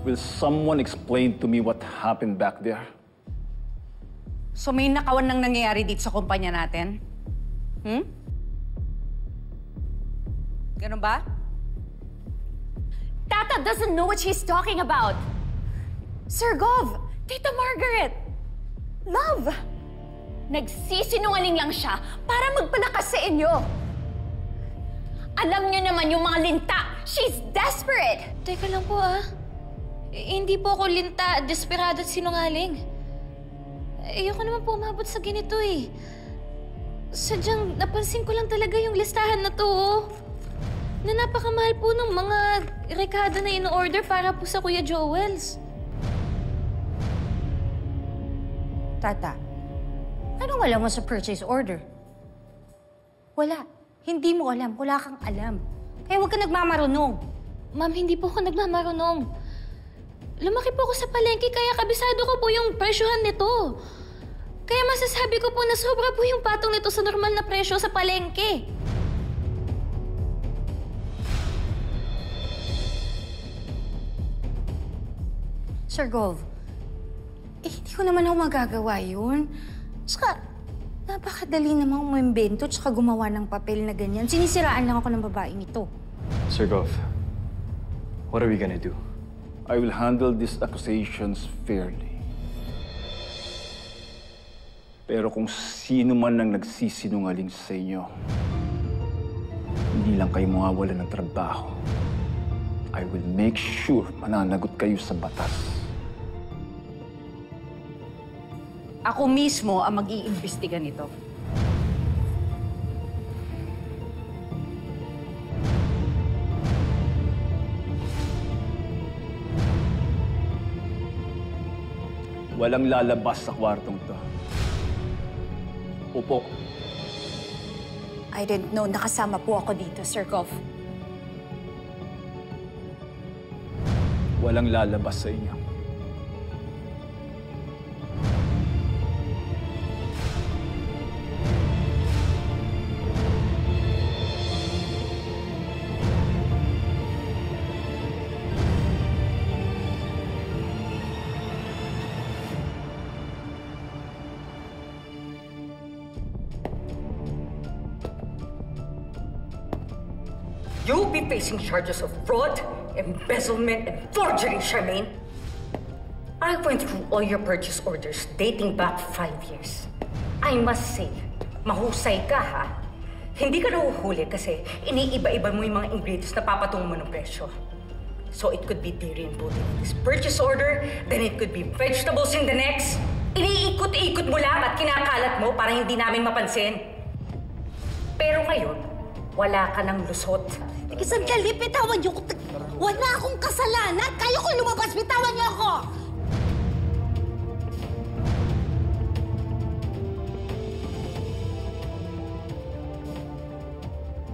Will someone explain to me what happened back there? So may nakawan nang nangyayari dito sa kumpanya natin? Ganun ba? Tata doesn't know what she's talking about. Sir Gov, Tita Margaret, love, nagsisinungaling lang siya para magpalakas sa inyo. Alam niyo naman yung mga linta. She's desperate. Teka lang po hindi po ako linta, desperado at sinungaling. Ayoko naman po umabot sa ganito eh. Sadyang napansin ko lang talaga yung listahan na to na napakamahal po ng mga rekado na in-order para po sa Kuya Joel's. Tata, anong alam mo sa purchase order? Wala. Hindi mo alam. Wala kang alam. Kaya huwag ka nagmamarunong. Ma'am, hindi po ako nagmamarunong. Lumaki po ako sa palengke kaya kabisado ko po yung presyohan nito. Kaya masasabi ko po na sobra po yung patong nito sa normal na presyo sa palengke. Sir Gov, hindi ko naman ako magagawa yun. Saka, napakadali namang umimbento tsaka gumawa ng papel na ganyan. Sinisiraan lang ako ng babaeng ito. Sir Gov, what are we gonna do? I will handle these accusations fairly. Pero kung sino man ang nagsisinungaling sa inyo, hindi lang kayo mawawala ng trabaho. I will make sure mananagot kayo sa batas. Ako mismo ang mag-iimbestiga nito. Walang lalabas sa kwartong to. Upo. I didn't know nakasama po ako dito, Sir Gov. Walang lalabas sa inyo. You'll be facing charges of fraud, embezzlement, and forgery, Charmaine. I went through all your purchase orders dating back 5 years. I must say, mahusay ka, ha? Hindi ka nahuhuli kasi iniiba-iba mo yung mga ingredients na papatungo mo ng presyo. So it could be dairy included in this purchase order, then it could be vegetables in the next. Iniikot-ikot mo lang at kinakalat mo para hindi namin mapansin. Pero ngayon, wala ka ng lusot. Sandali, bitawan niyo ko. Wala akong kasalanan. Kayo ko lumabas, bitawan niyo ako!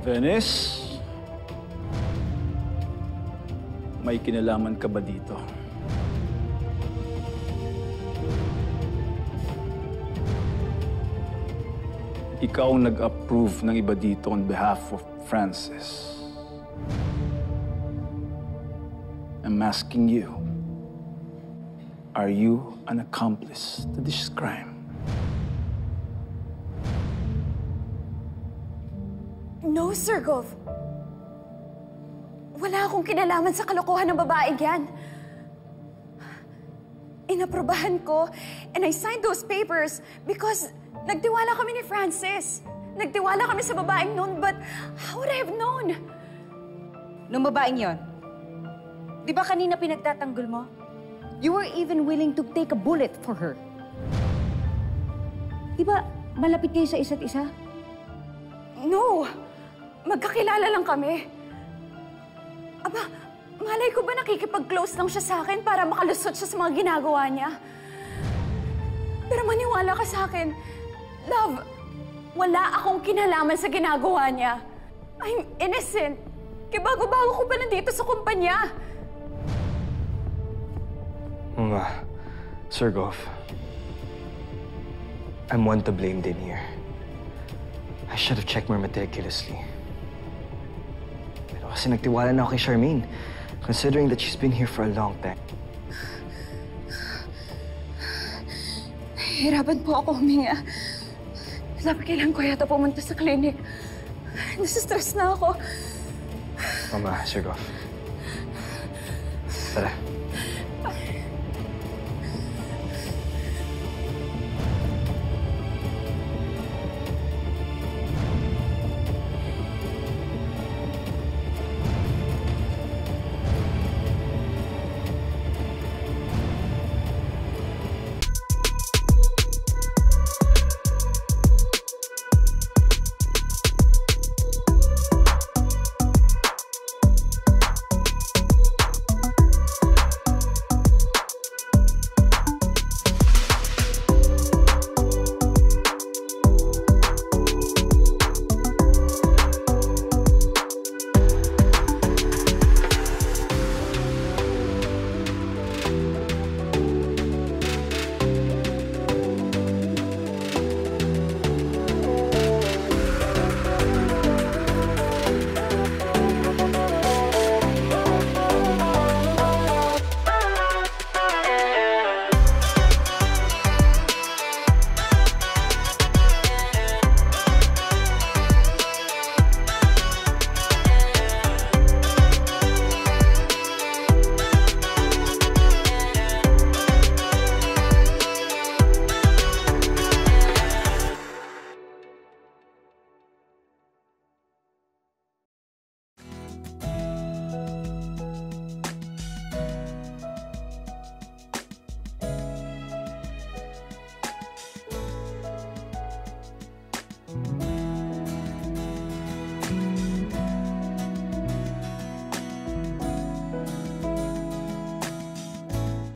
Venice? May kinalaman ka ba dito? Ikaw ang nag-approve ng iba dito on behalf of Francis. I'm asking you, are you an accomplice to this crime? No, Sir Gov. Wala akong kinalaman sa kalokohan ng babaeng yan. Inaprobahan ko and I signed those papers because nagtiwala kami ni Francis. Nagtiwala kami sa babaeng noon, but how would I have known? Nung babaeng yon, di ba kanina pinagtatanggol mo? You were even willing to take a bullet for her. Di ba malapit kayo sa isa't isa? No! Magkakilala lang kami. Aba, malay ko ba nakikipag-close lang siya sa akin para makalusot siya sa mga ginagawa niya? Pero maniwala ka sa akin, love, wala akong kinalaman sa ginagawa niya. I'm innocent. Kaya bago-bago ko pa nandito sa kumpanya. Sir Gov, I'm one to blame din here. I should have checked more meticulously. Pero kasi nagtiwala na ako kay Charmaine, considering that she's been here for a long time. Nahihirapan po ako huminga. Dapat kailangan ko yata pumunta sa clinic. Nasa-stress na ako. Mama, Sir Goff. Tara.